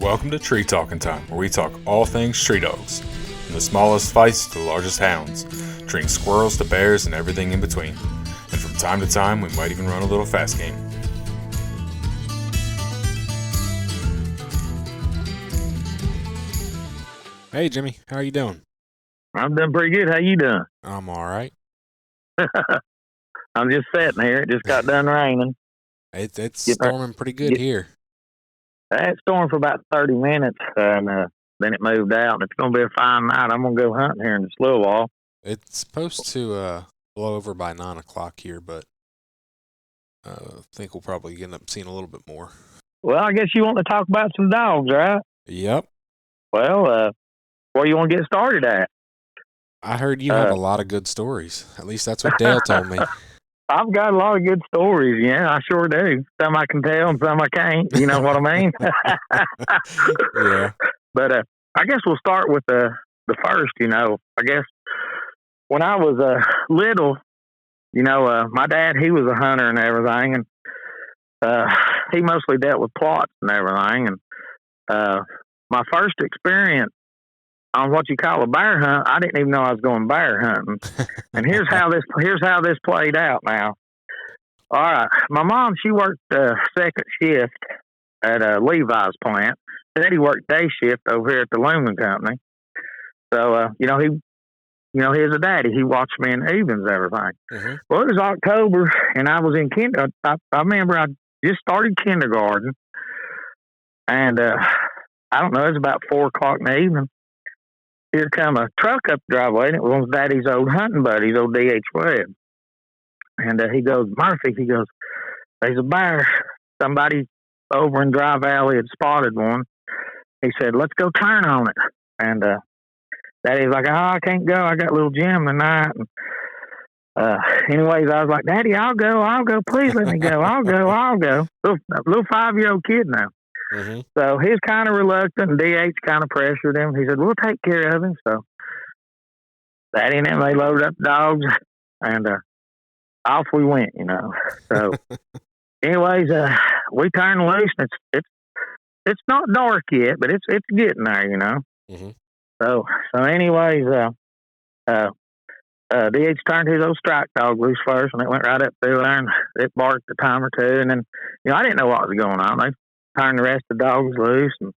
Welcome to Tree Talking Time, where we talk all things tree dogs, from the smallest feists to the largest hounds, treating squirrels to bears and everything in between. And from time to time, we might even run a little fast game. Hey Jimmy, how you doing? I'm doing pretty good. How you doing? I'm all right. I'm just sitting here. It just got done raining. It's storming pretty good here. It stormed for about 30 minutes, and then it moved out. And it's going to be a fine night. I'm going to go hunting here in just a little while. It's supposed to blow over by 9 o'clock here, but I think we'll probably end up seeing a little bit more. Well, I guess you want to talk about some dogs, right? Yep. Well, where you want to get started at? I heard you have a lot of good stories. At least that's what Dale told me. I've got a lot of good stories. Yeah, I sure do. Some I can tell and some I can't. You know what I mean? Yeah. But I guess we'll start with the first. I guess when I was little, my dad, he was a hunter and everything, and he mostly dealt with plots and everything. And my first experience on what you call a bear hunt, I didn't even know I was going bear hunting. And here's how this played out now. All right, my mom, she worked second shift at Levi's plant. Daddy worked day shift over here at the Lumen Company. So he was a daddy. He watched me in the evenings and everything. Mm-hmm. Well, it was October, and I was in kindergarten. I remember I just started kindergarten, and I don't know, it was about 4 o'clock in the evening. Here come a truck up the driveway, and it was Daddy's old hunting buddies, old D.H. Webb. And he goes, Murphy, he goes, there's a bear. Somebody over in Dry Valley had spotted one. He said, let's go turn on it. And Daddy's like, oh, I can't go. I got a little gym tonight. And, anyways, I was like, Daddy, I'll go. Please let me go. I'll go. Little 5-year-old kid now. Mm-hmm. So he's kind of reluctant, and DH kind of pressured him. He said, we'll take care of him. So Daddy and them, they loaded up the dogs, and off we went, So anyways, we turned loose, and it's not dark yet, but it's getting there, Mm-hmm. So anyways, DH turned his old strike dog loose first, and it went right up through there, and it barked a time or two, and then, I didn't know what was going on. They turned the rest of the dogs loose, and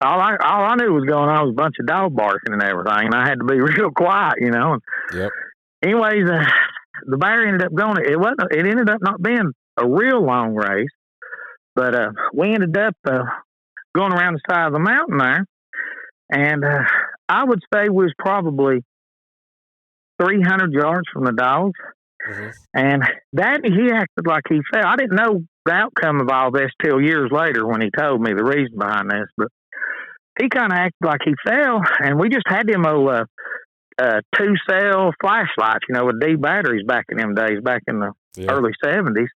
all I knew was going on was a bunch of dog barking and everything, and I had to be real quiet, And yep. Anyways, the bear ended up going. It ended up not being a real long race, but we ended up going around the side of the mountain there, and I would say we was probably 300 yards from the dogs. Mm-hmm. And Daddy, he acted like he fell. I didn't know the outcome of all this till years later when he told me the reason behind this, but he kind of acted like he fell, and we just had them old 2-cell flashlights, with D batteries back in them days, back in the early 70s.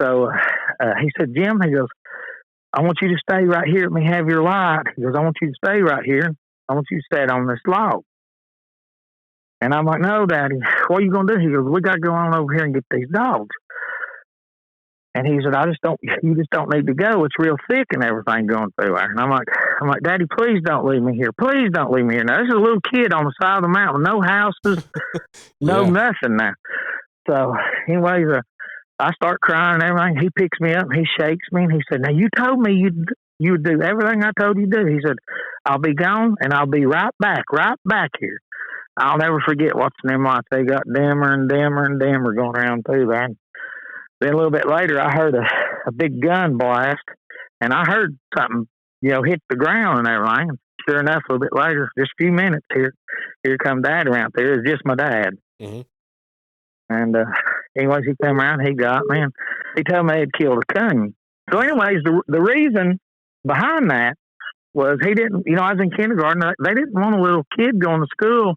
So he said, Jim, he goes, I want you to stay right here. Let me have your light. He goes, I want you to stay right here. I want you to stand on this log. And I'm like, no, Daddy, what are you going to do? He goes, we got to go on over here and get these dogs. And he said, you just don't need to go. It's real thick and everything going through there. And I'm like, Daddy, please don't leave me here. Please don't leave me here. Now, this is a little kid on the side of the mountain, no houses, no nothing now. So anyways, I start crying and everything. He picks me up and he shakes me and he said, now you told me you would do everything I told you to do. He said, I'll be gone and I'll be right back here. I'll never forget watching them lights. They got dimmer and dimmer and dimmer going around through there. And then a little bit later, I heard a big gun blast, and I heard something, hit the ground and everything. And sure enough, a little bit later, just a few minutes, here come Dad around there. It's just my dad. Mm-hmm. And anyways, he came around, he got me, and he told me he'd killed a coon. So anyways, the reason behind that was he didn't, I was in kindergarten. They didn't want a little kid going to school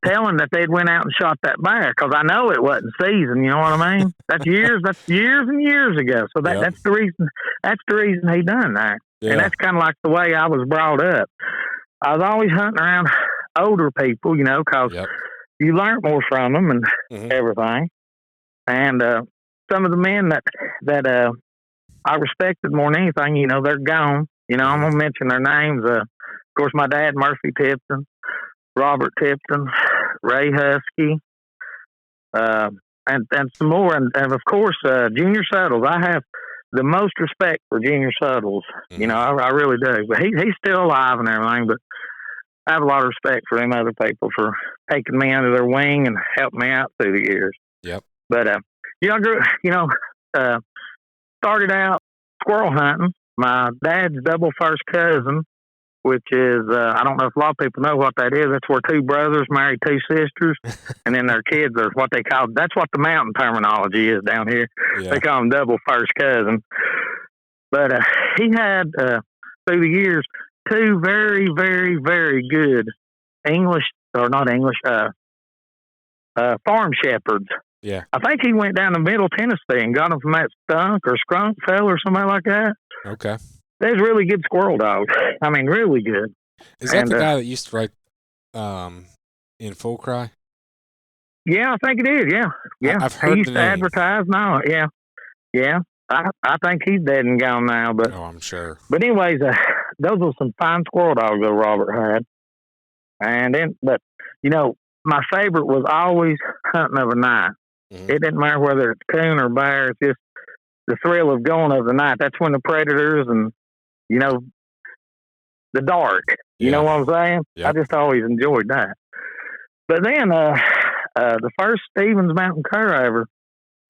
telling that they'd went out and shot that bear, because I know it wasn't season. You know what I mean? That's years and years ago. So that's the reason. That's the reason he done that. Yeah. And that's kind of like the way I was brought up. I was always hunting around older people, because you learn more from them and everything. And some of the men that I respected more than anything, they're gone. I'm gonna mention their names. Of course, my dad, Murphy Tipton, Robert Tipton, Ray Husky, and some more, and of course, Junior Suttles. I have the most respect for Junior Suttles. I really do. But he's still alive and everything. But I have a lot of respect for them other people for taking me under their wing and helping me out through the years. Yep. But I grew. Started out squirrel hunting. My dad's double first cousin, which is, I don't know if a lot of people know what that is. That's where two brothers marry two sisters, and then their kids are what they call, that's what the mountain terminology is down here. Yeah. They call them double first cousin. But he had, through the years, two very, very, very good farm shepherds. Yeah. I think he went down to Middle Tennessee and got them from that skunk fella or somebody like that. Okay. There's really good squirrel dogs. I mean, really good. Is that the guy that used to write in Full Cry? Yeah, I think it is. Yeah. I've heard he used the to name. advertise now. Yeah. I think he's dead and gone now. But I'm sure. But anyways, those were some fine squirrel dogs that Robert had. And then, but my favorite was always hunting of a night. Mm-hmm. It didn't matter whether it's coon or bear. It's just the thrill of going of the night. That's when the predators and, the dark. You know what I'm saying? Yep. I just always enjoyed that. But then the first Stevens Mountain Cur I ever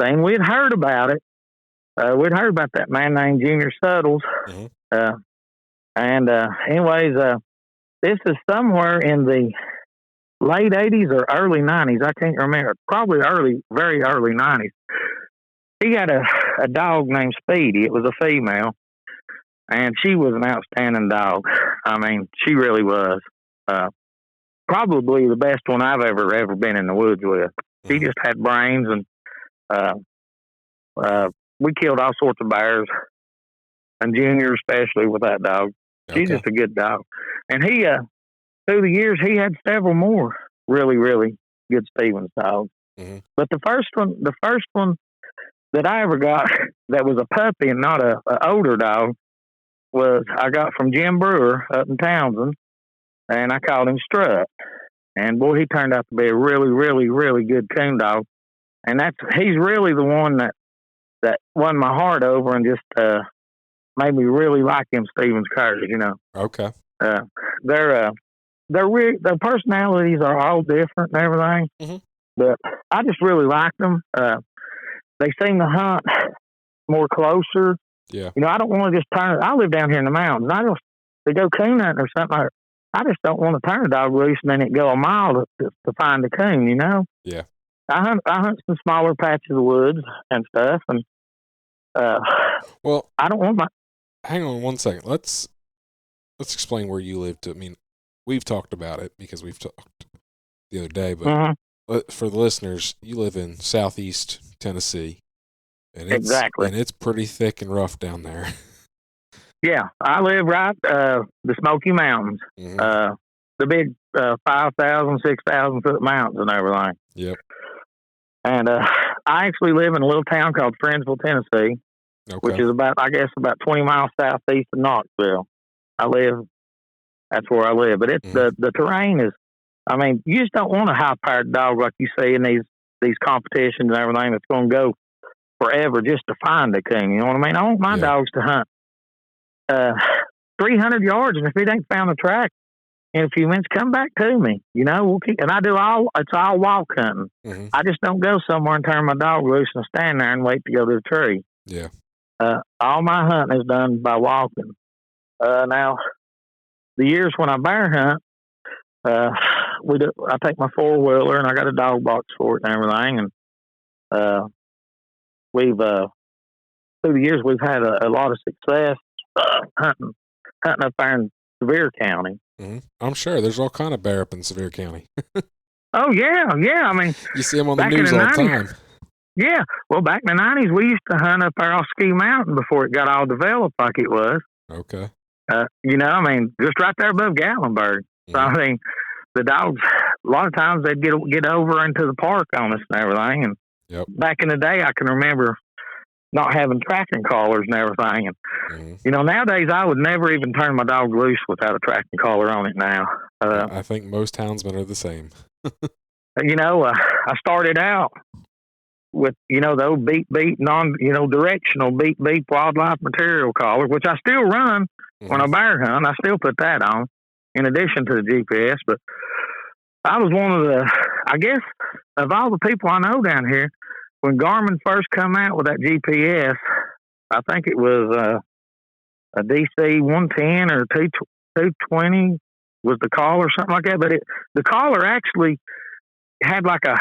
seen, we'd heard about it. We'd heard about that man named Junior Suttles. Mm-hmm. Anyways, this is somewhere in the late 80s or early 90s. I can't remember. Probably very early 90s. He had a dog named Speedy. It was a female. And she was an outstanding dog. I mean, she really was. Probably the best one I've ever been in the woods with. Mm-hmm. She just had brains, and we killed all sorts of bears, and Junior especially with that dog. Okay. She's just a good dog. And he, through the years, he had several more really, really good Stevens dogs. Mm-hmm. But the first one that I ever got that was a puppy and not a older dog I got from Jim Brewer up in Townsend, and I called him Strut. And boy, he turned out to be a really, really, really good coon dog. And he's really the one that won my heart over and just made me really like them Stevens curs. Okay. Their personalities are all different and everything, mm-hmm. but I just really like them. They seem to hunt more closer. Yeah. I don't want to just turn. I live down here in the mountains. To go coon hunting or something. I just don't want to turn a dog loose and then it go a mile to find a coon. Yeah. I hunt some smaller patches of woods and stuff, and well, I don't want my. Hang on one second. Let's explain where you live. I mean, we've talked about it because we've talked the other day, but mm-hmm. For the listeners, you live in southeast Tennessee. And it's pretty thick and rough down there. Yeah, I live right the Smoky Mountains, mm-hmm. The big 5,000, 6,000 foot mountains and everything. Yep. And I actually live in a little town called Friendsville, Tennessee, which is about 20 miles southeast of Knoxville. That's where I live. But it's mm-hmm. the terrain is, I mean, you just don't want a high-powered dog like you see in these competitions and everything that's going to go forever just to find a coon. You know what I mean? I want my dogs to hunt 300 yards, and if it ain't found the track in a few minutes, come back to me. We'll keep, and it's all walk hunting. Mm-hmm. I just don't go somewhere and turn my dog loose and stand there and wait to go to the tree. Yeah. All my hunting is done by walking. Now, the years when I bear hunt, I take my 4-wheeler and I got a dog box for it and everything, and we've through the years we've had a lot of success hunting up there in Sevier County. Mm-hmm. I'm sure there's all kind of bear up in Sevier County. Oh yeah. I mean, you see them on the news all the time. Yeah. Well, back in the 90s, we used to hunt up there off Ski Mountain before it got all developed like it was. Okay. I mean, just right there above Gatlinburg. Mm-hmm. So I mean, the dogs, a lot of times they'd get over into the park on us and everything. And yep. Back in the day, I can remember not having tracking collars and everything. And, nowadays I would never even turn my dog loose without a tracking collar on it now. I think most houndsmen are the same. I started out with, the old beep, directional beep wildlife material collar, which I still run when I bear hunt. I still put that on in addition to the GPS. But I was one of I guess, of all the people I know down here, when Garmin first come out with that GPS, I think it was a DC 110 or 220 was the collar or something like that. But the collar actually had like a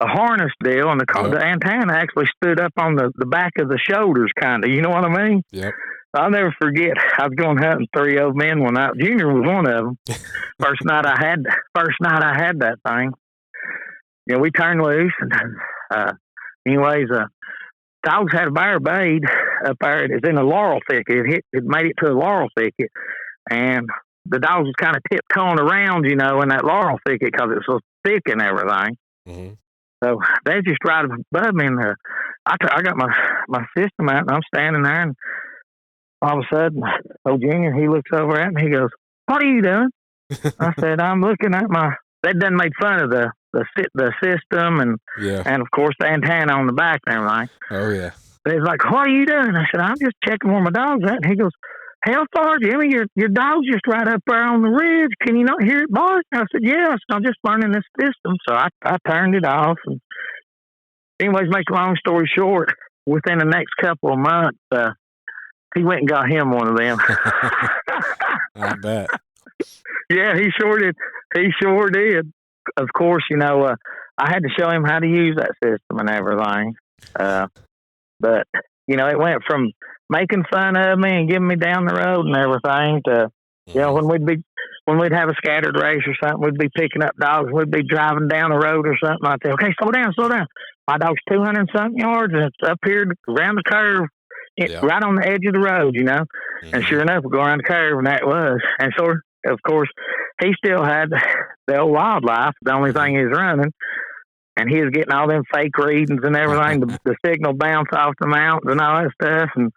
harness deal, and the antenna actually stood up on the back of the shoulders, kind of. You know what I mean? Yep. I'll never forget. I was going hunting 3 old men one night. Junior was one of them. First night I had that thing. We turned loose, and dogs had a bear bayed up there. It's in a laurel thicket. It made it to a laurel thicket, and the dogs was kind of tiptoeing around, in that laurel thicket because it was so thick and everything. Mm-hmm. So they just right above me, and I got my system out, and I'm standing there, and all of a sudden, old Junior, he looks over at me, he goes, "What are you doing?" I said, "I'm looking at They done made fun of the system and of course the antenna on the back and everything. Oh yeah. But he's like, "What are you doing?" I said, "I'm just checking where my dog's at." And he goes, "How far, Jimmy? Your dog's just right up there on the ridge. Can you not hear it, boy?" I said, "Yes, I'm just learning this system." So I turned it off. And anyways, make a long story short, within the next couple of months, he went and got him one of them. I bet. Yeah, he sure did. He sure did. Of course, I had to show him how to use that system and everything. But, it went from making fun of me and giving me down the road and everything to, when we'd have a scattered race or something, we'd be picking up dogs. We'd be driving down the road or something. I'd say, "Okay, slow down. My dog's 200 and something yards, and it's up here around the curve, right on the edge of the road, Mm-hmm. And sure enough, we go around the curve, and that it was. And so, of course, he still had the old wildlife, the only thing he was running, and he was getting all them fake readings and everything, the signal bounce off the mountains and all that stuff. And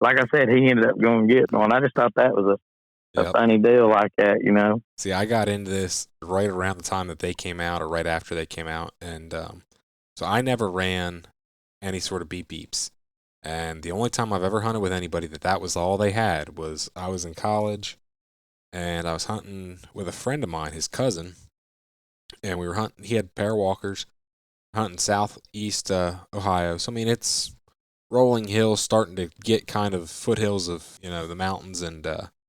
like I said, he ended up going and getting one. I just thought that was a funny deal like that, See, I got into this right around the time that they came out or right after they came out. And so I never ran any sort of beeps. And the only time I've ever hunted with anybody that was all they had was I was in college and I was hunting with a friend of mine, his cousin, and we were hunting. He had pair walkers, hunting southeast Ohio. So, I mean, it's rolling hills starting to get kind of foothills of, the mountains, and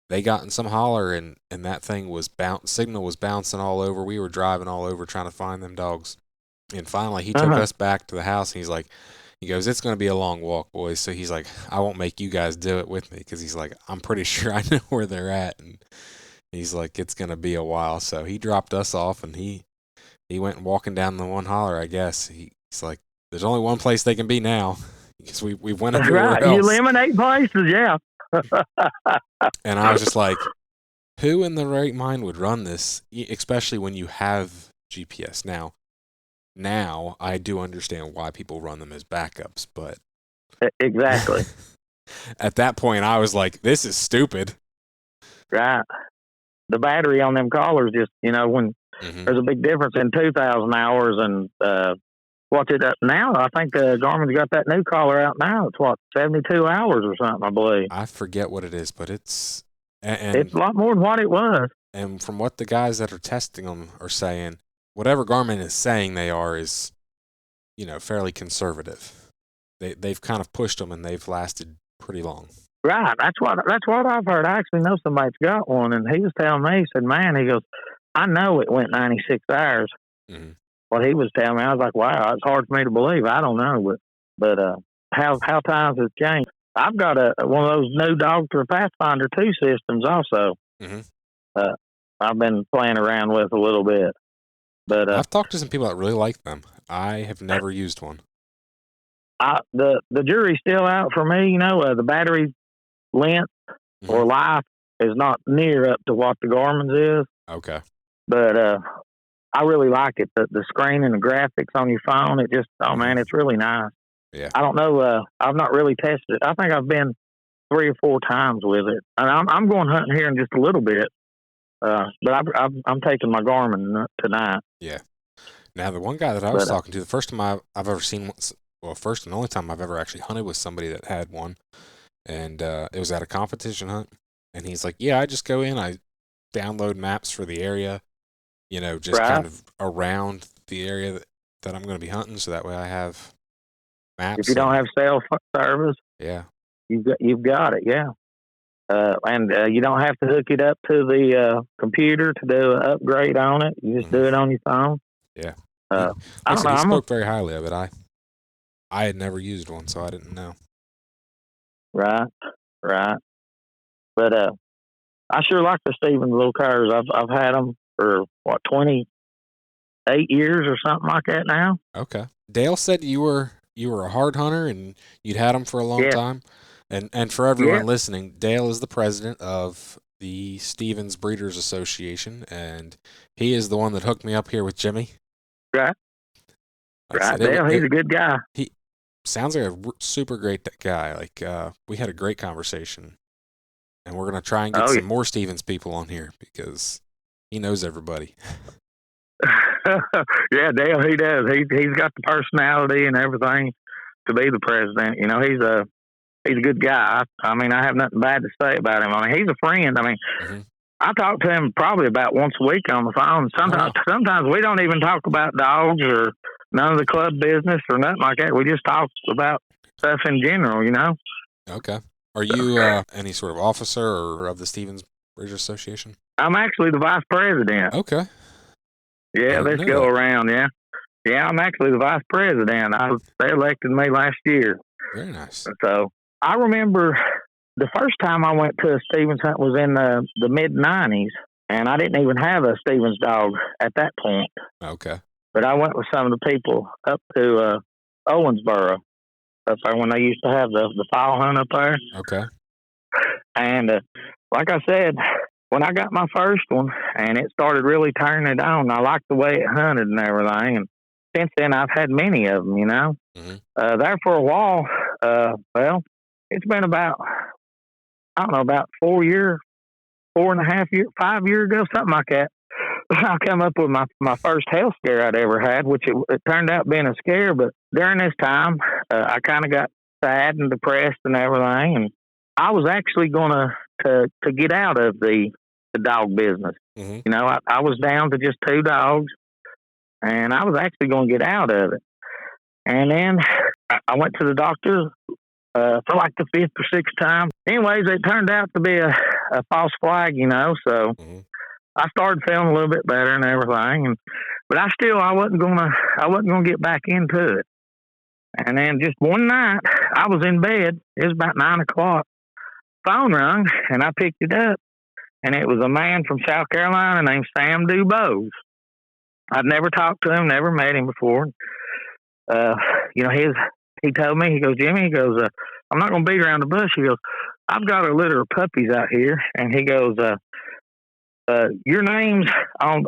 they got in some holler, and that thing was signal was bouncing all over. We were driving all over trying to find them dogs. And finally, he took us back to the house, and he goes, "It's going to be a long walk, boys." So he's like, "I won't make you guys do it with me," because he's like, "I'm pretty sure I know where they're at." And he's like, "It's going to be a while." So he dropped us off, and he went walking down the one holler, I guess. He's like, "There's only one place they can be now," because we went everywhere else. You eliminate places, yeah. And I was just like, who in the right mind would run this, especially when you have GPS? Now I do understand why people run them as backups, but exactly. At that point, I was like, "This is stupid." Right. The battery on them collars, just when there's a big difference in 2,000 hours and what's it up now? I think Garmin's got that new collar out now. It's 72 hours or something, I believe. I forget what it is, but it's a lot more than what it was. And from what the guys that are testing them are saying, whatever Garmin is saying they are is, fairly conservative. They've kind of pushed them, and they've lasted pretty long. Right. That's what I've heard. I actually know somebody's got one, and he was telling me, he said, "Man," he goes, "I know it went 96 hours." Mm-hmm. What he was telling me, I was like, "Wow, it's hard for me to believe." I don't know, but how times have changed. I've got one of those new Doctor Pathfinder 2 systems also. Mm-hmm. I've been playing around with a little bit. But I've talked to some people that really like them. I have never used one. The jury's still out for me. The battery length or life is not near up to what the Garmin's is. Okay. But I really like it. The screen and the graphics on your phone, it just, oh man, it's really nice. Yeah. I don't know. I've not really tested it. I think I've been 3 or 4 times with it. And I'm going hunting here in just a little bit. But I'm taking my Garmin tonight. Yeah. Now, the one guy that I was talking to, the first time I've ever seen one, well, first and only time I've ever actually hunted with somebody that had one, and it was at a competition hunt. And he's like, yeah, I just go in, I download maps for the area, just kind of around the area that I'm going to be hunting, so that way I have maps. If you don't have cell service, yeah, you've got it, yeah. And you don't have to hook it up to the computer to do an upgrade on it. You just do it on your phone. Yeah. He spoke very highly of it. I had never used one, so I didn't know. Right. But I sure like the Stevens little cars. I've had them for 28 years or something like that now. Okay. Dale said you were a hard hunter and you'd had them for a long time. And for everyone listening, Dale is the president of the Stevens Breeders Association, and he is the one that hooked me up here with Jimmy. Right. Dale, he's a good guy. He sounds like a super great guy. Like, we had a great conversation, and we're going to try and get some more Stevens people on here because he knows everybody. Yeah, Dale, he does. He's got the personality and everything to be the president. He's a good guy. I mean, I have nothing bad to say about him. I mean, he's a friend. I mean, I talk to him probably about once a week on the phone. Sometimes we don't even talk about dogs or none of the club business or nothing like that. We just talk about stuff in general, Okay. Are you any sort of officer or of the Stevens Breeders Association? I'm actually the vice president. Okay. Yeah, let's go around, yeah. Yeah, I'm actually the vice president. They elected me last year. Very nice. So I remember the first time I went to a Stevens hunt was in the mid-'90s, and I didn't even have a Stevens dog at that point. Okay. But I went with some of the people up to Owensboro, up there when they used to have the fowl hunt up there. Okay. And like I said, when I got my first one, and it started really turning it on, I liked the way it hunted and everything, and since then I've had many of them, there for a while, it's been about, I don't know, about 4 years, 4.5 years, 5 years ago, something like that. I come up with my first hail scare I'd ever had, which it turned out being a scare. But during this time, I kind of got sad and depressed and everything. And I was actually going to get out of the dog business. Mm-hmm. I was down to just 2 dogs, and I was actually going to get out of it. And then I went to the doctor for like the 5th or 6th time. Anyways, it turned out to be a false flag, so I started feeling a little bit better and everything. But I wasn't gonna get back into it. And then just one night, I was in bed. It was about 9 o'clock. Phone rung, and I picked it up. And it was a man from South Carolina named Sam Dubose. I'd never talked to him, never met him before. He told me, he goes, Jimmy, he goes, I'm not going to beat around the bush. He goes, I've got a litter of puppies out here. And he goes, your name's on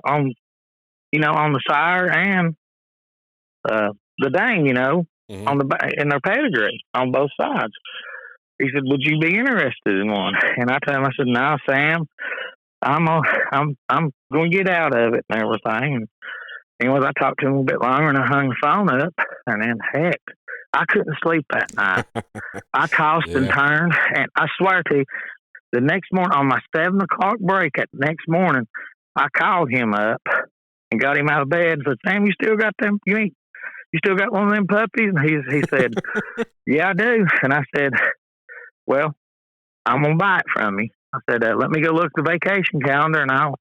the sire and the dang, on in their pedigree on both sides. He said, would you be interested in one? And I told him, I said, no, Sam, I'm going to get out of it and everything. And anyways, I talked to him a bit longer and I hung the phone up. And then, heck, I couldn't sleep that night. I tossed and turned. And I swear to you, the next morning on my 7 o'clock break at the next morning, I called him up and got him out of bed and said, Sam, you still got them? You still got one of them puppies? And he said, yeah, I do. And I said, well, I'm going to buy it from you. I said, let me go look at the vacation calendar and I'll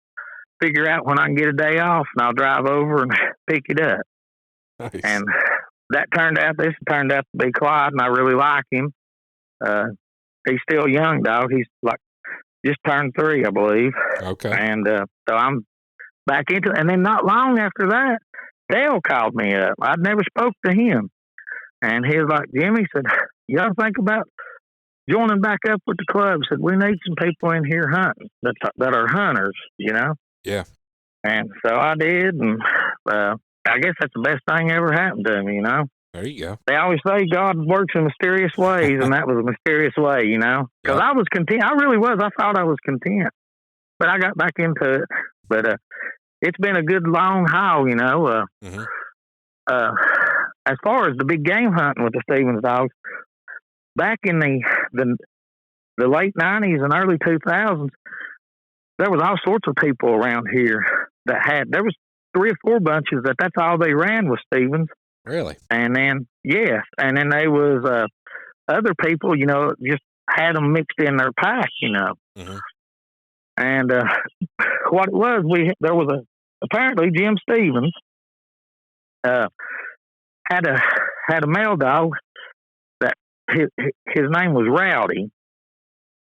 figure out when I can get a day off and I'll drive over and pick it up. Nice. And this turned out to be Clyde, and I really like him. He's still a young dog. He's like just turned 3, I believe. Okay. And so I'm back into it. And then not long after that, Dale called me up. I'd never spoke to him. And he was like, Jimmy, said, you ought to think about joining back up with the club. Said, we need some people in here hunting that are hunters, Yeah. And so I did, and I guess that's the best thing ever happened to me, you know. There you go. They always say God works in mysterious ways, and that was a mysterious way, you know. Because I was content. I really was. I thought I was content, but I got back into it. But it's been a good long haul, you know. As far as the big game hunting with the Stevens dogs, back in the late '90s and early 2000s, there was all sorts of people around here that had. There was 3 or 4 bunches that's all they ran was Stevens. Really? And then and then there was other people, you know, just had them mixed in their pack, you know. And what it was, there was apparently Jim Stevens had a male dog that his name was Rowdy,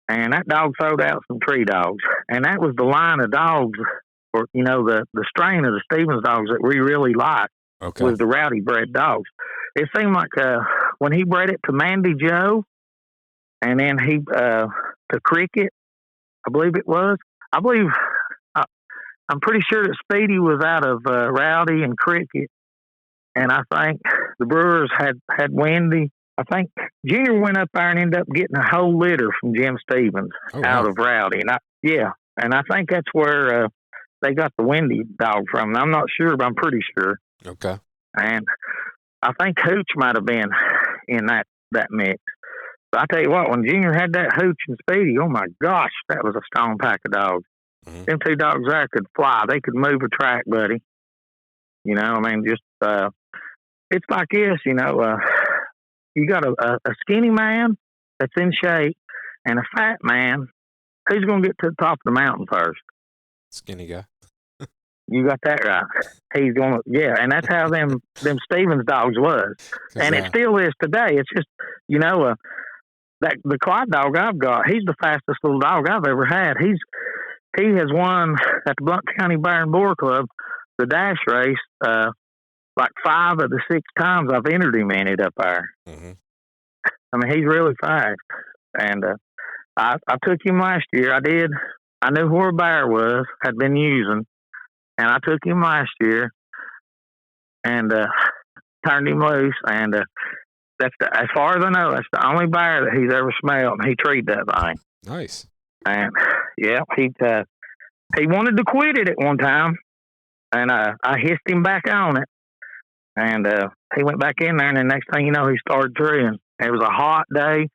and that dog throwed out some tree dogs, and that was the line of dogs, or you know, the strain of the Stevens dogs that we really liked. Okay. Was the Rowdy bred dogs. It seemed like when he bred it to Mandy Joe, and then he to Cricket, I believe it was. I'm pretty sure that Speedy was out of Rowdy and Cricket, and I think the Brewers had Wendy. I think Junior went up there and ended up getting a whole litter from Jim Stevens out of Rowdy, and I think that's where they got the Wendy dog from. I'm not sure, but I'm pretty sure. Okay. And I think Hooch might have been in that mix. But I tell you what, when Junior had that Hooch and Speedy, oh my gosh, that was a strong pack of dogs. Them 2 dogs there could fly. They could move a track, buddy. You know, I mean, just it's like this, you know. You got a skinny man that's in shape and a fat man. Who's going to get to the top of the mountain first? Skinny guy. You got that right. He's going to, and that's how them Stevens dogs was. And it still is today. It's just, you know, that the Clyde dog I've got, he's the fastest little dog I've ever had. He has won at the Blount County Bear and Boar Club, the dash race, like 5 of the 6 times I've entered him in it up there. I mean, he's really fast. And I took him last year. I did. I knew where a bear was, had been using. And I took him last year and turned him loose. And that's as far as I know, that's the only bear that he's ever smelled. And he treated that thing. Nice. And he wanted to quit it at one time, and I hissed him back on it. And he went back in there, and the next thing you know, he started treeing. It was a hot day,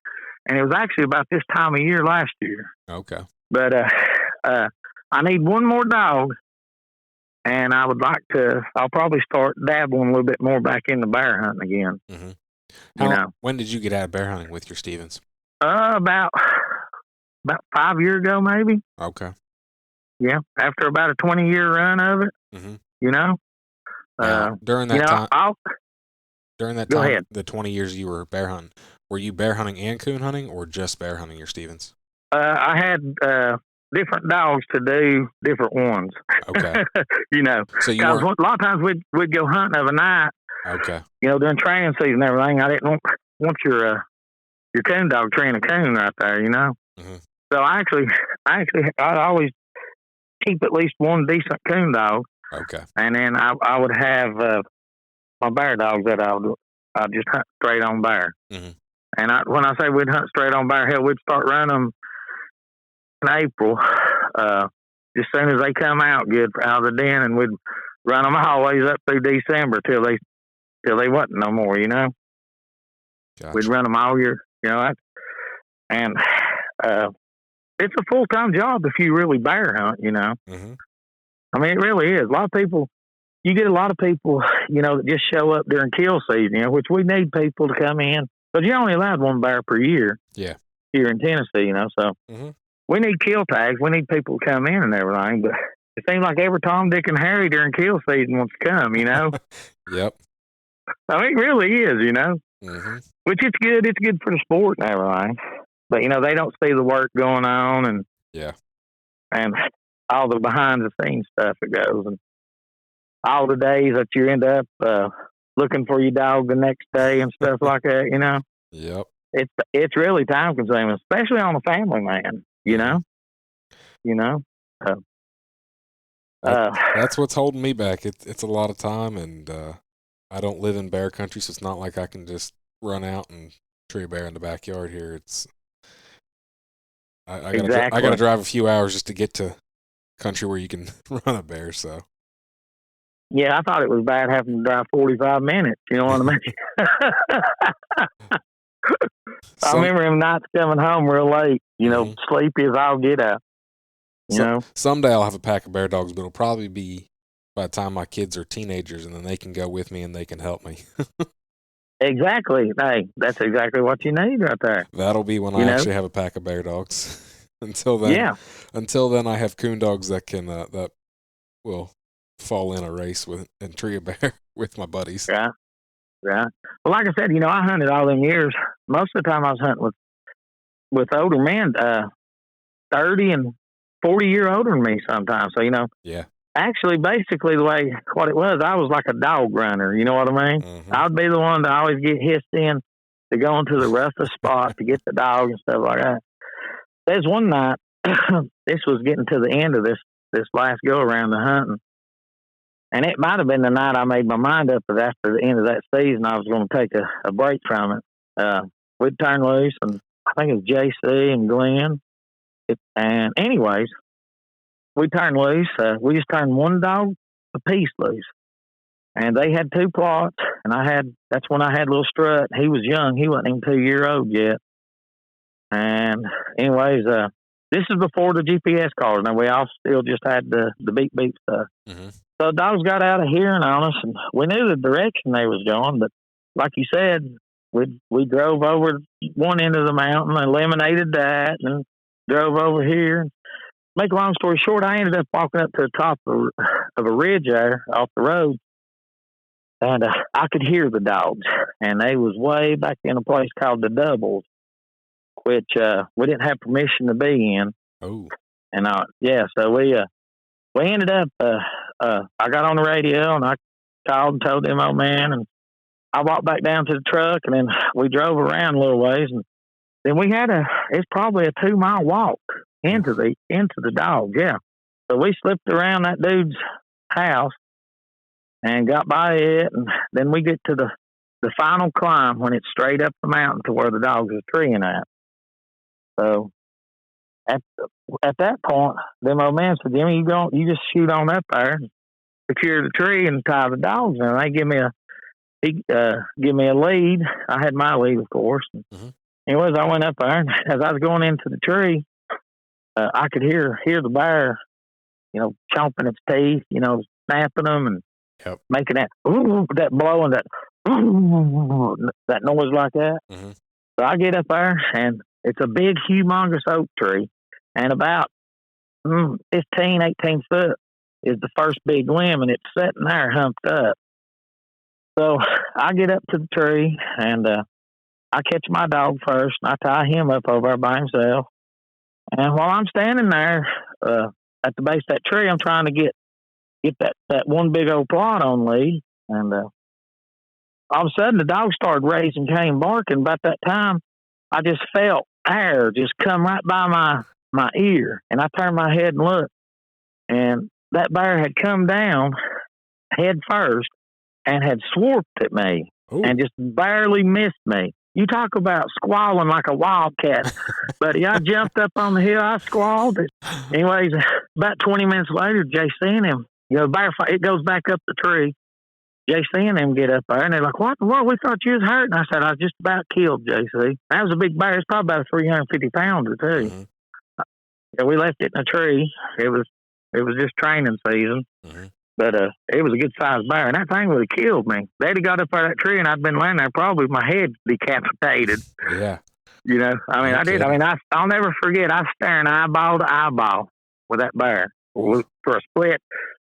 and it was actually about this time of year last year. Okay. But I need one more dog. And I would like to. I'll probably start dabbling a little bit more back into bear hunting again. When did you get out of bear hunting with your Stevens? About 5 years ago, maybe. Okay. Yeah, after about a 20-year run of it. You know. During that time. Go ahead. The 20 years you were bear hunting, were you bear hunting and coon hunting, or just bear hunting your Stevens? I had different dogs to do different ones. Okay. You know, so a lot of times we'd go hunting of a night. Okay. You know, during training season and everything. I didn't want your coon dog training a coon right there. You know. So I'd always keep at least one decent coon dog. Okay. And then I would have my bear dogs that I'd just hunt straight on bear. And when I say we'd hunt straight on bear, hell, we'd start running them in April, as soon as they come out good out of the den, and we'd run them always up through December till they wasn't no more, you know. Gotcha. We'd run them all year, you know. And it's a full-time job if you really bear hunt, you know. I mean, it really is. You get a lot of people, you know, that just show up during kill season, you know, which we need people to come in, but you're only allowed one bear per year. Yeah. Here in Tennessee, you know, so we need kill tags. We need people to come in and everything, but it seems like every Tom, Dick, and Harry during kill season wants to come, you know. Yep. I mean, it really is, you know, which it's good. It's good for the sport and everything, but you know, they don't see the work going on and all the behind the scenes stuff that goes, and all the days that you end up looking for your dog the next day and stuff like that, you know. Yep. It's really time consuming, especially on a family man, you know. That's what's holding me back. It's a lot of time, and I don't live in bear country, so it's not like I can just run out and tree a bear in the backyard here. I gotta drive a few hours just to get to country where you can run a bear. So yeah, I thought it was bad having to drive 45 minutes. You know what I mean? I remember him nights coming home real late. You know, sleepy as I'll get out. You know, someday I'll have a pack of bear dogs, but it'll probably be by the time my kids are teenagers, and then they can go with me and they can help me. Exactly. Hey, that's exactly what you need right there. That'll be when I actually have a pack of bear dogs. Until then, I have coon dogs that can that will fall in a race with and tree a bear with my buddies. Yeah. Well, like I said, you know, I hunted all them years. Most of the time, I was hunting with older men, 30 and 40-year older than me sometimes. So, you know, actually, basically, what it was, I was like a dog runner. You know what I mean? Mm-hmm. I'd be the one to always get hissed in to go into the roughest spot to get the dog and stuff like that. There's one night, this was getting to the end of this last go around the hunting, and it might have been the night I made my mind up that after the end of that season, I was going to take a break from it. We'd turn loose, and I think it was JC and Glenn. And anyways, we turned loose. We just turned one dog apiece loose. And they had 2 plots, and that's when I had little Strut. He was young. He wasn't even 2-year-old yet. And anyways, this is before the GPS cars. Now, we all still just had the beep beep stuff. Mm-hmm. So the dogs got out of hearing on us, and we knew the direction they was going. But like you said, we drove over one end of the mountain, eliminated that, and drove over here. Make a long story short, I ended up walking up to the top of a ridge there off the road, and I could hear the dogs, and they was way back in a place called the Doubles, which we didn't have permission to be in. Oh, and so we ended up. I got on the radio and I called and told them, old man, and I walked back down to the truck, and then we drove around a little ways, and then we had it's probably a 2-mile walk into the dogs. Yeah. So we slipped around that dude's house and got by it. And then we get to the final climb when it's straight up the mountain to where the dogs are treeing at. So at that point, them old men said, Jimmy, you just shoot on up there, secure the tree and tie the dogs. And they give me a lead. I had my lead, of course. Mm-hmm. Anyways, I went up there, and as I was going into the tree, I could hear the bear, you know, chomping its teeth, you know, snapping them and making that blowing that noise like that. Mm-hmm. So I get up there, and it's a big, humongous oak tree, and about 15, 18 foot is the first big limb, and it's sitting there humped up. So I get up to the tree, and I catch my dog first, and I tie him up over there by himself. And while I'm standing there at the base of that tree, I'm trying to get that one big old plot on lead. And all of a sudden, the dog started raising Cain and barking. About that time, I just felt air just come right by my ear. And I turned my head and looked. And that bear had come down head first and had swooped at me. Ooh. And just barely missed me. You talk about squalling like a wildcat, buddy. I jumped up on the hill. I squalled. Anyways, about 20 minutes later, JC and him, you know, bear fight, it goes back up the tree. JC and them get up there, and they're like, what? We thought you was hurt. And I said, I was just about killed, JC. That was a big bear. It's probably about a 350-pounder, too. Mm-hmm. Yeah, we left it in a tree. It was just training season. Mm-hmm. But it was a good-sized bear, and that thing would have killed me. They'd have got up out of that tree, and I'd been laying there probably with my head decapitated. Yeah. You know, I mean, I did. I mean, I'll never forget, I was staring eyeball to eyeball with that bear for a split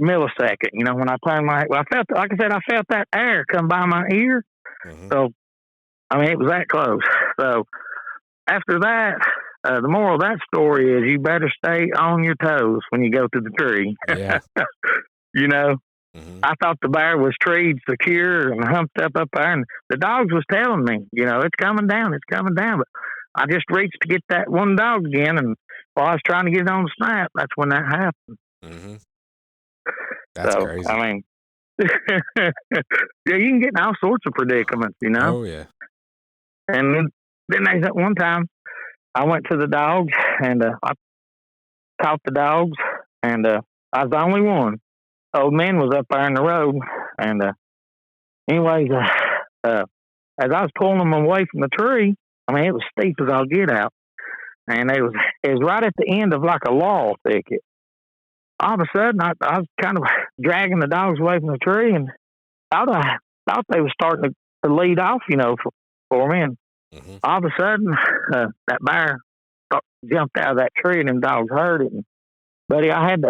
millisecond. You know, when I turned I felt, like I said, I felt that air come by my ear. Mm-hmm. So, I mean, it was that close. So, after that, the moral of that story is you better stay on your toes when you go to the tree. Yeah. You know, mm-hmm. I thought the bear was treed secure and humped up there, and the dogs was telling me, you know, it's coming down. But I just reached to get that one dog again, and while I was trying to get it on the snap, that's when that happened. Mm-hmm. That's so, crazy. I mean, yeah, you can get in all sorts of predicaments, you know. Oh yeah. And then there's that one time I went to the dogs and I caught the dogs, and I was the only one. Old man was up there in the road, and anyways, as I was pulling them away from the tree, I mean, it was steep as I'll get out, and it was right at the end of like a laurel thicket. All of a sudden, I was kind of dragging the dogs away from the tree, and I thought they were starting to lead off, you know, for me. And all of a sudden, that bear jumped out of that tree, and them dogs heard it. And, buddy, I had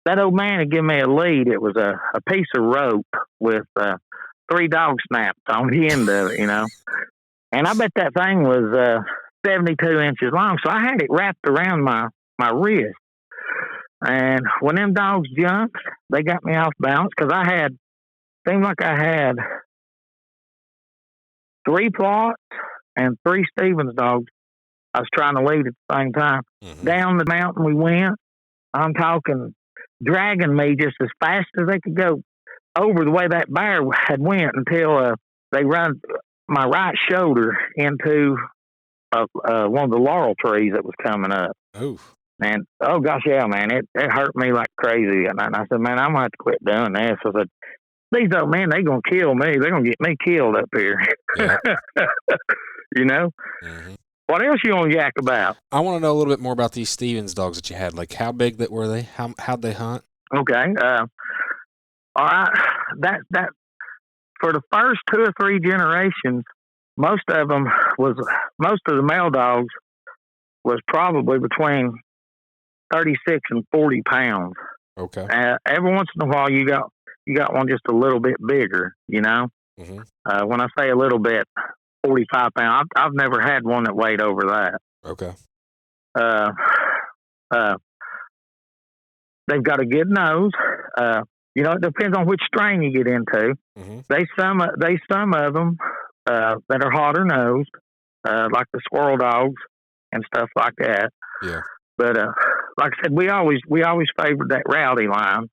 that old man had given me a lead. It was a piece of rope with 3 dog snaps on the end of it, you know. And I bet that thing was 72 inches long, so I had it wrapped around my wrist. And when them dogs jumped, they got me off balance because seemed like I had 3 plots and 3 Stevens dogs I was trying to lead at the same time. Down the mountain we went. I'm talking dragging me just as fast as they could go over the way that bear had went until they run my right shoulder into one of the laurel trees that was coming up. Oof. And, oh, gosh, yeah, man, it hurt me like crazy. And I said, man, I'm going to have to quit doing this. I said, these old men, they're going to kill me. They're going to get me killed up here. Yep. You know? What else you want to yak about? I want to know a little bit more about these Stevens dogs that you had. Like, how big were they? How'd they hunt? Okay. All right. That for the first 2 or 3 generations, most of the male dogs was probably between 36 and 40 pounds. Okay. Every once in a while, you got one just a little bit bigger, you know. When I say a little bit, 45 pounds. I've never had one that weighed over that. Okay. They've got a good nose. You know, it depends on which strain you get into. Some of them that are hotter nosed, like the squirrel dogs and stuff like that. Yeah. But like I said, we always favored that rowdy line.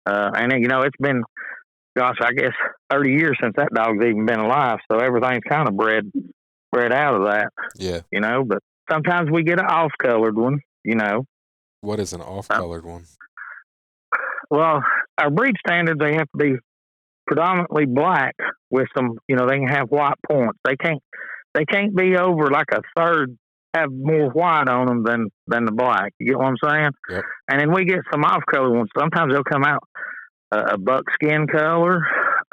And you know, it's been, gosh, I guess 30 years since that dog's even been alive. So everything's kind of bred out of that. Yeah. You know, but sometimes we get an off-colored one, you know. What is an off-colored one? Well, our breed standards, they have to be predominantly black with some, you know, they can have white points. They can't be over like a third, have more white on them than the black. You get what I'm saying? Yep. And then we get some off-colored ones. Sometimes they'll come out a buckskin color.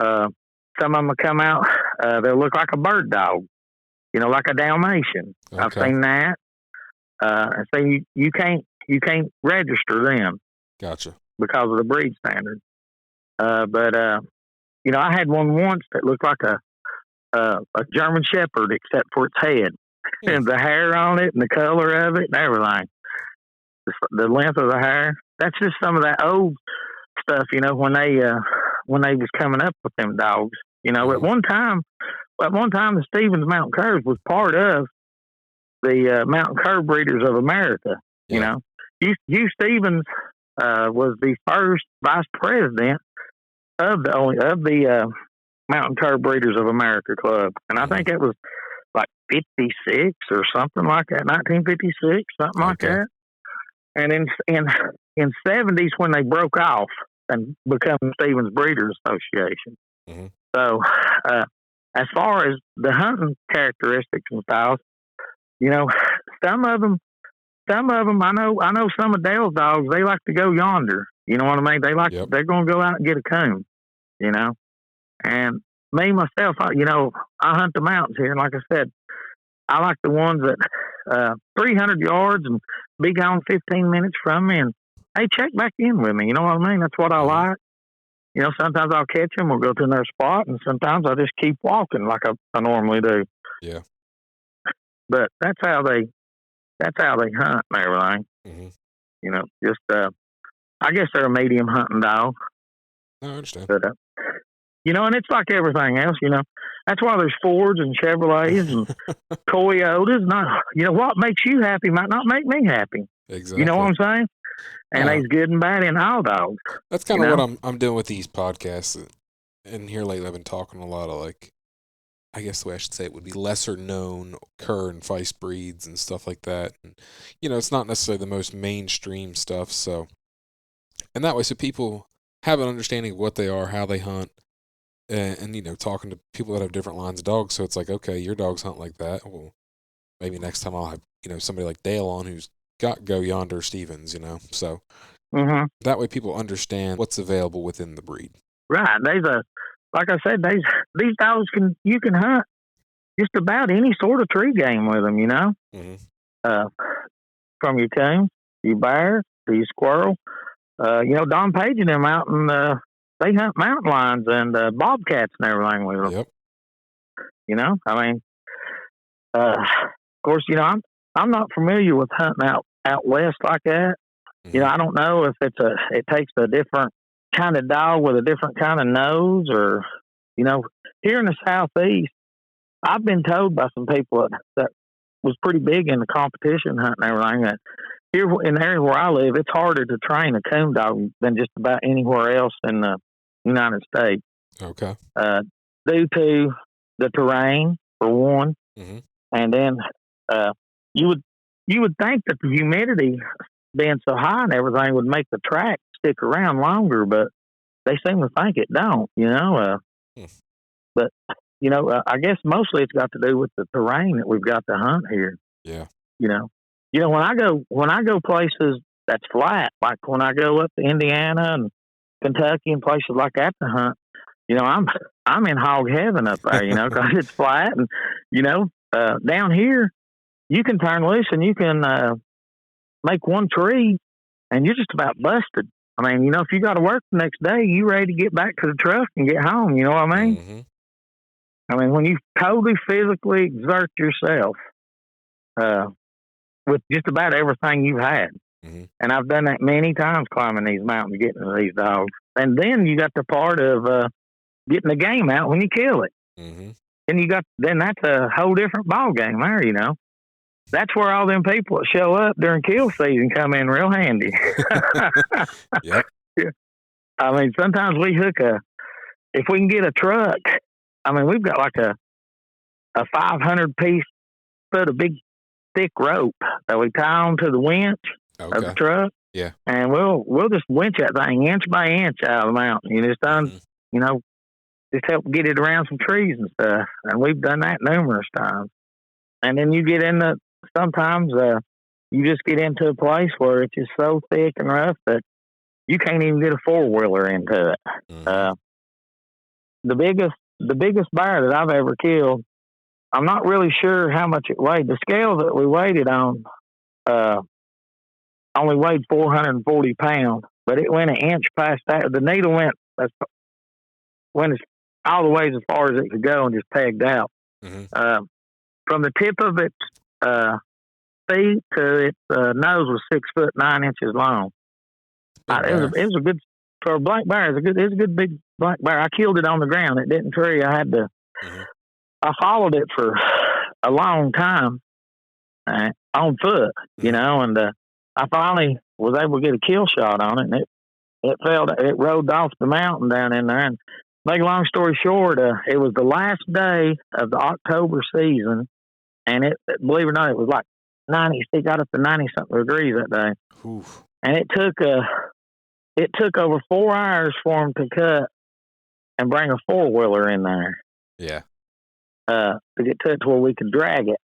Some of them will come out, they'll look like a bird dog, you know, like a Dalmatian. Okay. I've seen that. And so you can't register them. Gotcha. Because of the breed standard. But you know, I had one once that looked like a German Shepherd, except for its head and the hair on it and the color of it and everything. The length of the hair. That's just some of that old stuff, you know, when they was coming up with them dogs. You know, at one time, the Stevens Mountain Curs was part of the Mountain Cur Breeders of America. You know, Hugh Stevens was the first vice president of the Mountain Cur Breeders of America Club, and I think it was like 56 or something like that, 1956, something like that. And in 70s when they broke off and become Stevens Breeders Association. So as far as the hunting characteristics and styles, you know, some of them, I know some of Dale's dogs, they like to go yonder. You know what I mean? They're going to go out and get a coon, you know. And me, myself, I hunt the mountains here. And like I said, I like the ones that 300 yards and be gone 15 minutes from me. And, hey, check back in with me. You know what I mean? That's what I like. You know, sometimes I'll catch them. We'll go to another spot. And sometimes I just keep walking like I normally do. Yeah. But that's how they hunt and everything. You know, just I guess they're a medium hunting dog. I understand. But you know, and it's like everything else. You know, that's why there's Fords and Chevrolets and Toyotas. Not, you know, what makes you happy might not make me happy. Exactly. You know what I'm saying? And there's good and bad in all dogs. That's kind of what I'm doing with these podcasts. And here lately, I've been talking a lot of, like, I guess the way I should say it would be lesser known cur and feist breeds and stuff like that. And, it's not necessarily the most mainstream stuff. So, and that way, so people have an understanding of what they are, how they hunt, and talking to people that have different lines of dogs. So it's like, okay, your dogs hunt like that. Well, maybe next time I'll have, somebody like Dale on who's got Go Yonder Stevens, So that way people understand what's available within the breed. Right. Like I said, these dogs you can hunt just about any sort of tree game with them, from your coon, your bear, to your squirrel. Don Page and them out and they hunt mountain lions and bobcats and everything with them. Yep. Of course, I'm not familiar with hunting out west like that. I don't know if it takes a different kind of dog with a different kind of nose, or here in the Southeast, I've been told by some people that was pretty big in the competition hunting and everything, that here in the area where I live, it's harder to train a coon dog than just about anywhere else in the United States. Okay. Due to the terrain, for one, and then you would think that the humidity being so high and everything would make the track stick around longer, but they seem to think it don't. But I guess mostly it's got to do with the terrain that we've got to hunt here. Yeah. When I go places that's flat, like when I go up to Indiana and Kentucky and places like that to hunt, I'm in hog heaven up there, because it's flat, and down here you can turn loose and you can make one tree and you're just about busted. If you got to work the next day, you ready to get back to the truck and get home. You know what I mean? When you totally physically exert yourself with just about everything you've had. And I've done that many times, climbing these mountains, getting to these dogs. And then you got the part of getting the game out when you kill it. And then that's a whole different ball game there, That's where all them people that show up during kill season come in real handy. Yep. Sometimes we hook if we can get a truck, we've got like a 500 piece foot of big thick rope that we tie onto the winch of the truck. Yeah. And we'll just winch that thing inch by inch out of the mountain. Just help get it around some trees and stuff. And we've done that numerous times. And then you get sometimes you just get into a place where it's just so thick and rough that you can't even get a four-wheeler into it. The biggest bear that I've ever killed, I'm not really sure how much it weighed. The scale that we weighed it on only weighed 440 pounds, but it went an inch past that. The needle went all the way as far as it could go and just pegged out. From the tip of its feet to its nose was 6 foot 9 inches long. It was a good, for a black bear. It was a good big black bear. I killed it on the ground. It didn't tree. I followed it for a long time on foot, and I finally was able to get a kill shot on it, and it rode off the mountain down in there. And make a long story short, it was the last day of the October season, and believe it or not, it was like 90. It got up to 90-something degrees that day. Oof. And it took over 4 hours for them to cut and bring a four-wheeler in there. Yeah. To get to it to where we could drag it.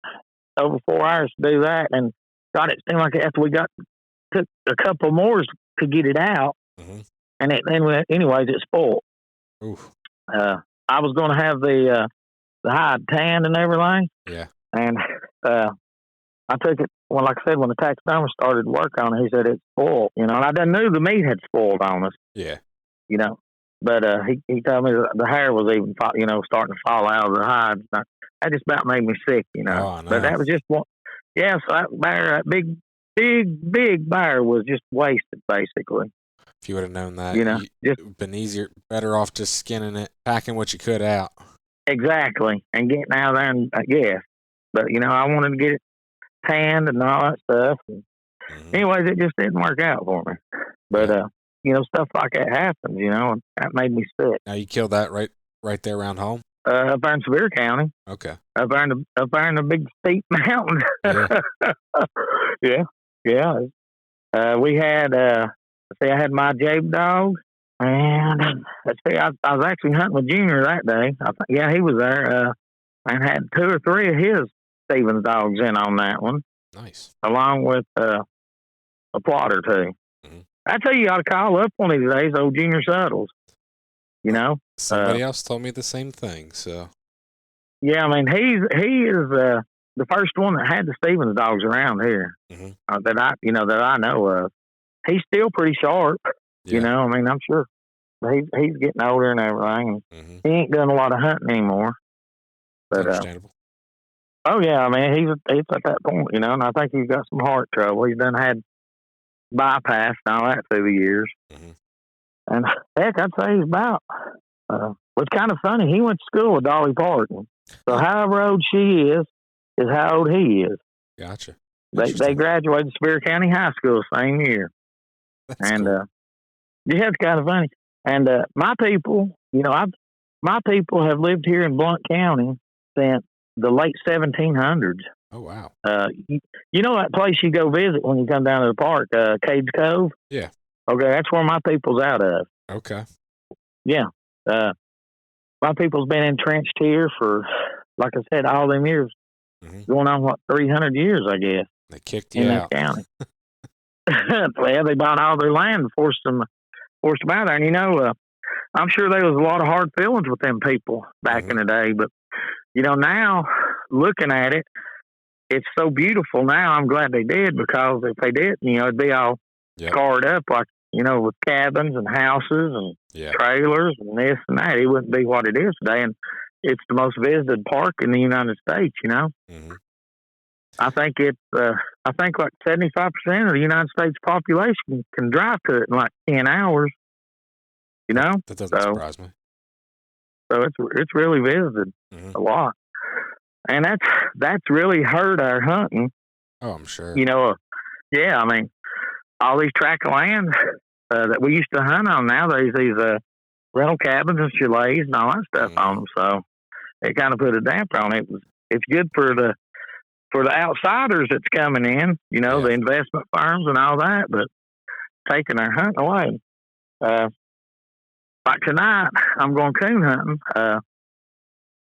Over 4 hours to do that. And God, it seemed like after we took a couple more to get it out. And anyways, it spoiled. Oof. I was going to have the hide tanned and everything. Yeah. And I took it, like I said, when the taxidermist started work on it, he said it spoiled, and I didn't know the meat had spoiled on us. Yeah. But he told me that the hair was even, starting to fall out of the hide. That just about made me sick, Oh, no. But that was just one. Yeah, so that big bear was just wasted, basically. If you would have known that, you'd been better off just skinning it, packing what you could out. Exactly, and getting out there, and but I wanted to get it tanned and all that stuff. And Anyways, it just didn't work out for me. But stuff like that happens. And that made me sick. Now you killed that right there around home. Up there in Sevier County. Okay. Up there in the big steep mountain. Yeah. We had. I had my Jabe dog, and I was actually hunting with Junior that day. He was there. And had 2 or 3 of his Stevens dogs in on that one. Nice. Along with a plot or 2. I tell you, ought to call up one of these days, old Junior Suttles. Somebody else told me the same thing. So. Yeah, I mean he is the first one that had the Stevens dogs around here that I know of. He's still pretty sharp. Yeah. I mean, I'm sure he's getting older and everything. He ain't done a lot of hunting anymore. But understandable. Oh yeah, I mean he's at that point, and I think he's got some heart trouble. He's done had bypass and all that through the years. And heck, I'd say he's about. What's kind of funny, he went to school with Dolly Parton. So however old she is how old he is. Gotcha. They graduated Sevier County High School the same year. That's cool. It's kind of funny. And my people, my people have lived here in Blount County since the late 1700s. Oh, wow. You know that place you go visit when you come down to the park, Cades Cove? Yeah. Okay, that's where my people's out of. Okay. Yeah. My people's been entrenched here for, like I said, all them years. Going on, 300 years, I guess. They kicked you out. In this county. Well, they bought all their land and forced them out there. And, I'm sure there was a lot of hard feelings with them people back in the day. But, now, looking at it, it's so beautiful now. I'm glad they did, because if they didn't, it'd be all scarred up like, with cabins and houses and trailers and this and that. It wouldn't be what it is today. And it's the most visited park in the United States, I think like 75% of the United States population can drive to it in like 10 hours, That doesn't surprise me. So it's really visited a lot. And that's really hurt our hunting. Oh, I'm sure. I mean, all these tract of land that we used to hunt on now, there's these rental cabins and chalets and all that stuff on them. So it kind of put a damper on it. It's good for the outsiders that's coming in, the investment firms and all that, but taking our hunting away. Like tonight, I'm going coon hunting.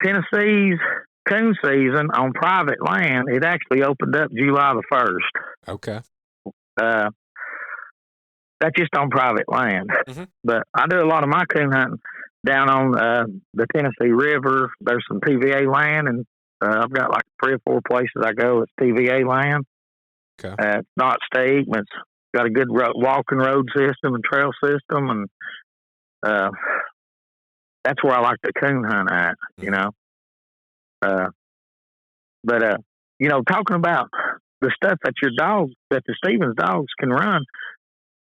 Tennessee's coon season on private land, it actually opened up July the 1st. Okay. That's just on private land. But I do a lot of my coon hunting down on the Tennessee River. There's some TVA land, and I've got like 3 or 4 places I go. It's TVA land. Okay. It's not steep. It's got a good walking road system and trail system, and that's where I like to coon hunt at. But talking about the stuff that that the Stevens dogs can run,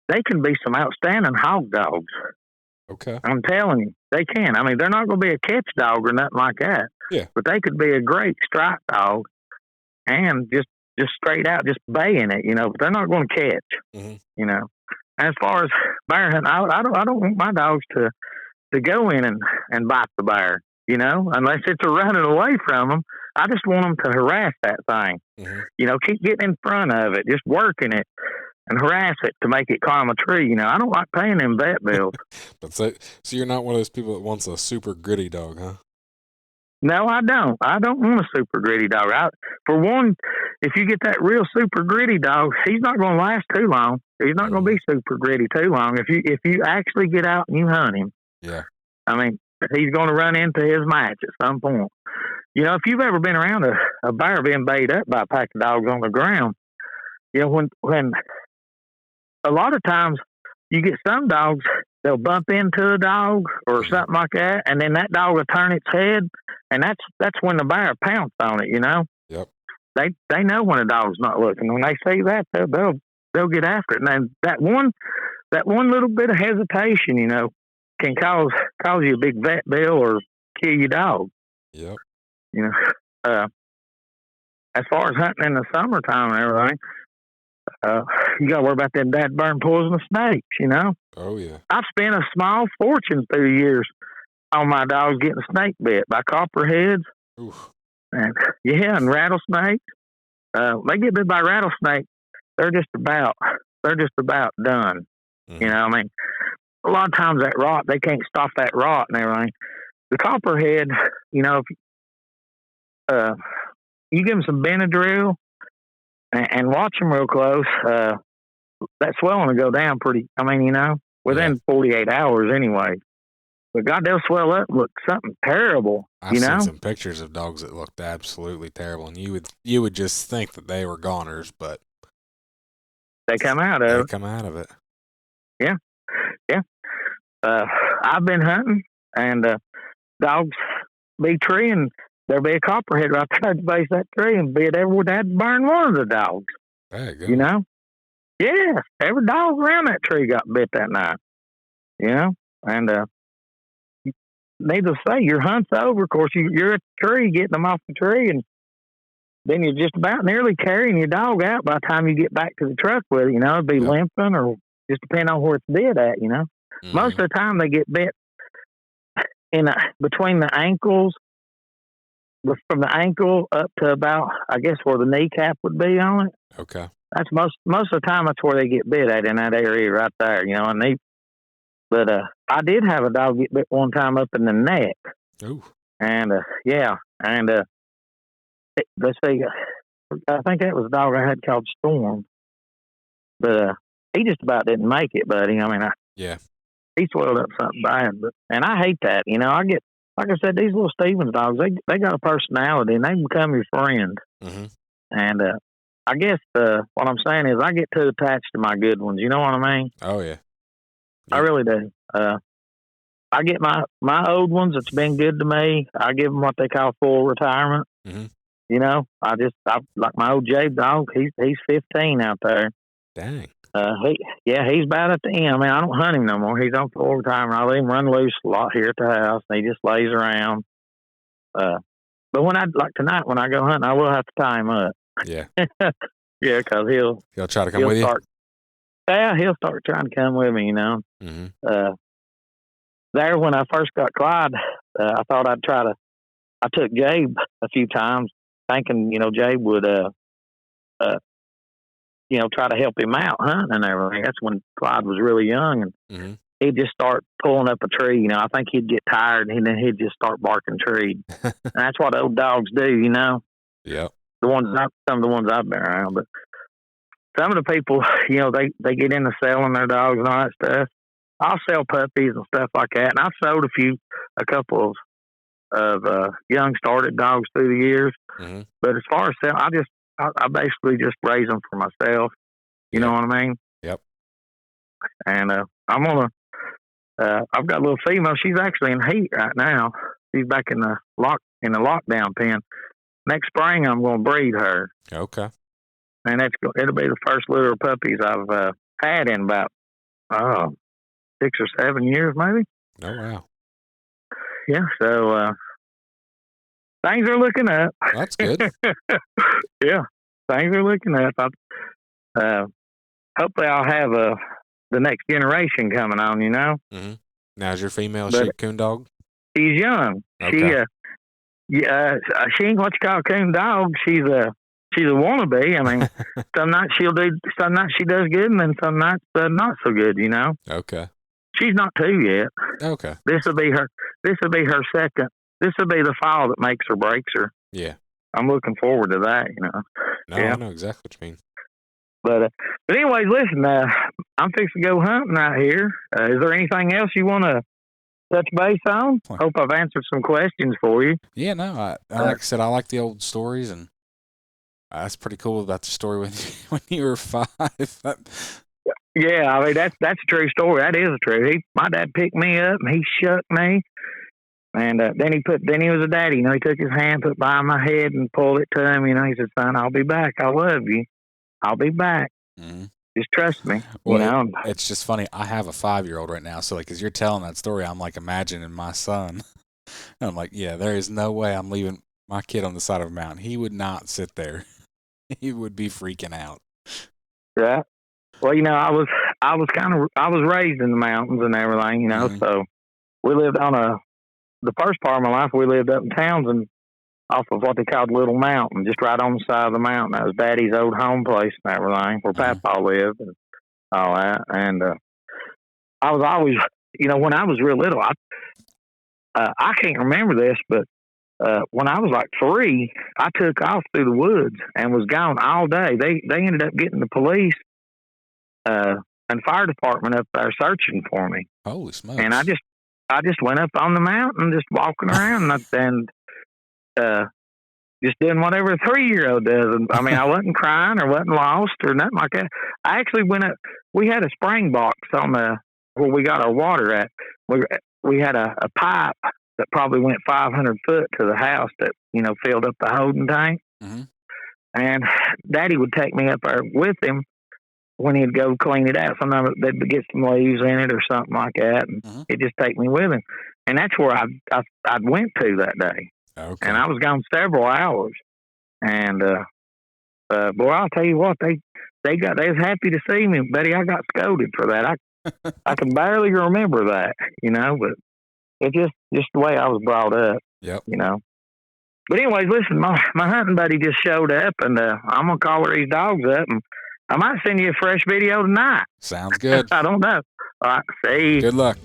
they can be some outstanding hog dogs. Okay. I'm telling you, they can. I mean, they're not going to be a catch dog or nothing like that. Yeah. But they could be a great strike dog and just straight out, just baying it, but they're not going to catch, As far as bear hunting, I don't want my dogs to go in and bite the bear, unless it's a running away from them. I just want them to harass that thing, keep getting in front of it, just working it and harass it to make it climb a tree. I don't like paying them vet bills. But so you're not one of those people that wants a super gritty dog, huh? No, I don't. I don't want a super gritty dog. For one, if you get that real super gritty dog, he's not going to last too long. He's not going to be super gritty too long. If you actually get out and you hunt him, I mean, he's going to run into his match at some point. If you've ever been around a bear being bayed up by a pack of dogs on the ground, when a lot of times you get some dogs, they'll bump into a dog or something like that, and then that dog will turn its head, and that's when the bear pounced on it. Yep. They know when a dog's not looking. When they see that, they'll get after it. And then that one little bit of hesitation, can cause you a big vet bill or kill your dog. Yep. As far as hunting in the summertime and everything, you got to worry about them dad-burn poisonous snakes, you know. Oh, yeah. I've spent a small fortune through the years on my dogs getting snake bit by copperheads. Oof. And and rattlesnakes. They get bit by rattlesnakes, they're just about done. Mm-hmm. You know, I mean, a lot of times that rot, they can't stop that rot and everything. The copperhead, you know, if you give them some Benadryl and watch them real close, that swelling will go down pretty. I mean, you know, within 48 hours anyway. But God, they'll swell up, look something terrible. I've seen some pictures of dogs that looked absolutely terrible, and you would just think that they were goners, but they come out of it. Yeah. I've been hunting, and dogs be tree, and there'll be a copperhead right there at the base of that tree, and be it ever would have to burn one of the dogs. There you go. You know? Yeah, every dog around that tree got bit that night. You know? And needless to say, your hunt's over. Of course, you're at the tree, getting them off the tree, and then you're just about nearly carrying your dog out by the time you get back to the truck with it. You know, it'd be limping or just depending on where it's bit at, you know. Mm-hmm. Most of the time they get bit between the ankles, from the ankle up to about, I guess, where the kneecap would be on it. Okay. That's most of the time that's where they get bit at, in that area right there, you know. But I did have a dog get bit one time up in the neck. Ooh. And let's see, I think that was a dog I had called Storm. But he just about didn't make it, buddy. I mean, he swelled up something bad. And I hate that, you know. Like I said, these little Stevens dogs, they got a personality, and they become your friend. Mm-hmm. And I guess what I'm saying is I get too attached to my good ones. You know what I mean? Oh, yeah. I really do. I get my old ones that's been good to me. I give them what they call full retirement. Mm-hmm. You know, I like my old Jabe dog. He's 15 out there. Dang. He's about at the end. I mean, I don't hunt him no more. He's on full retirement. I let him run loose a lot here at the house, and he just lays around. But like tonight when I go hunting, I will have to tie him up. Yeah. Yeah, because he'll try to come with you. Yeah, he'll start trying to come with me. You know. Mm-hmm. There when I first got Clyde, I thought I'd try to. I took Jabe a few times, thinking Jabe would try to help him out hunting and everything. That's when Clyde was really young, and he'd just start pulling up a tree. You know, I think he'd get tired, and then he'd just start barking trees. And that's what old dogs do, you know. Yeah. Some of the ones I've been around, but some of the people, they get into selling their dogs and all that stuff. I'll sell puppies and stuff like that, and I've sold a couple of young started dogs through the years. Mm-hmm. But as far as selling, I basically just raise them for myself. You know what I mean? Yep. And I've got a little female. She's actually in heat right now. She's back in the lockdown pen. Next spring, I'm going to breed her. Okay. And it'll be the first litter of puppies I've had in about 6 or 7 years, maybe. Oh wow. Yeah. So things are looking up. That's good. Yeah, things are looking up. Hopefully, I'll have the next generation coming on. You know. Mm-hmm. Now, is your female sheep coon dog? She's young. Okay. She ain't what you call a coon dog. She's a wannabe. I mean, some nights she does good, and then some nights not so good. You know. Okay. She's not 2 yet. Okay. This will be her second. This will be the fall that makes or breaks her. Yeah. I'm looking forward to that, you know. No, yeah. I know exactly what you mean. But anyways, listen, I'm fixing to go hunting out here. Is there anything else you want to touch base on? Hope I've answered some questions for you. Yeah, no, like I said, I like the old stories, and that's pretty cool about the story when you were 5. Yeah, I mean, that's a true story. That is a true. My dad picked me up, and he shook me. And then he was a daddy. You know, he took his hand, put by my head, and pulled it to him. You know, he said, "Son, I'll be back. I love you. I'll be back. Mm-hmm. Just trust me." Well, you know, it's just funny. I have a 5-year-old right now, so like, as you're telling that story, I'm like imagining my son. And I'm like, yeah, there is no way I'm leaving my kid on the side of a mountain. He would not sit there. He would be freaking out. Yeah. Well, I was raised in the mountains and everything, so we lived the first part of my life, we lived up in Townsend off of what they called Little Mountain, just right on the side of the mountain. That was Daddy's old home place and everything, where Papa lived and all that. And I was always, when I was real little, I can't remember this, but when I was like 3, I took off through the woods and was gone all day. They ended up getting the police and fire department up there searching for me. Holy smokes! And I just went up on the mountain, just walking around and just doing whatever a 3-year-old does. I mean, I wasn't crying or wasn't lost or nothing like that. I actually went up. We had a spring box on where we got our water at. We had a pipe that probably went 500 foot to the house that filled up the holding tank. Mm-hmm. And Daddy would take me up there with him when he'd go clean it out. Sometimes they'd get some leaves in it or something like that, and he'd just take me with him. And that's where I went to that day. Okay. And I was gone several hours. And boy, I'll tell you what, they was happy to see me. Buddy, I got scolded for that. I can barely remember that, but it's just the way I was brought up. Yep. But anyways, listen, my hunting buddy just showed up, and I'm gonna call these dogs up, and I might send you a fresh video tonight. Sounds good. I don't know. All right, see you. Good luck.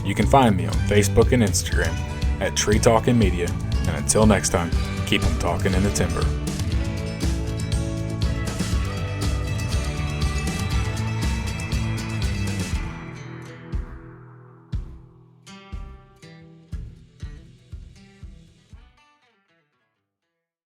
You can find me on Facebook and Instagram at Tree Talking Media. And until next time, keep 'em talking in the timber.